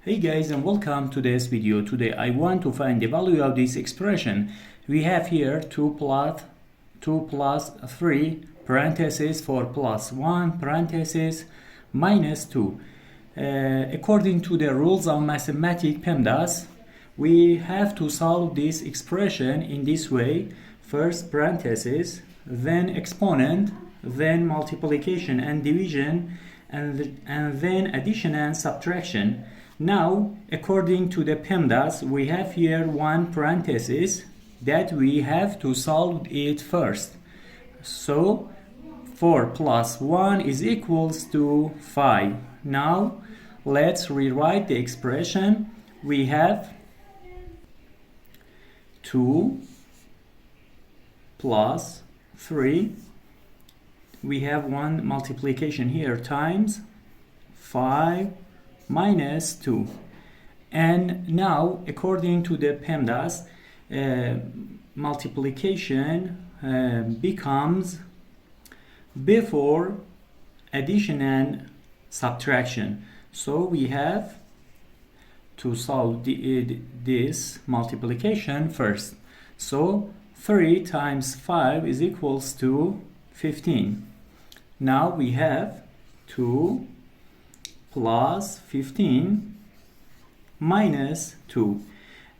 Hey guys, and welcome to this video. Today I want to find the value of this expression. We have here 2 plus 3 parentheses 4 plus 1 parentheses minus 2. According to the rules of mathematics PEMDAS, we have to solve this expression in this way. First parentheses, then exponent, then multiplication and division, and then addition and subtraction. Now, according to the PEMDAS, we have here one parenthesis that we have to solve it first. So 4 plus 1 is equals to 5. Now let's rewrite the expression. We have 2 plus 3. We have one multiplication here times 5 minus 2. And now, according to the PEMDAS, multiplication becomes before addition and subtraction. So we have to solve this multiplication first. So 3 times 5 is equals to 15. Now we have 2 plus 15 minus 2.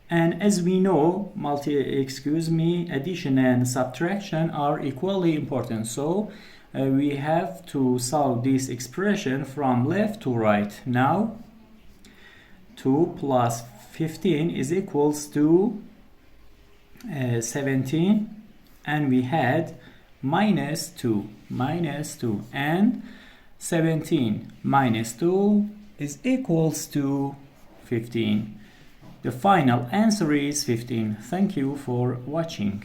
And as we know, addition and subtraction are equally important. So we have to solve this expression from left to right. Now 2 plus 15 is equals to 17, and we had minus 2, and 17 minus 2 is equals to 15. The final answer is 15. Thank you for watching.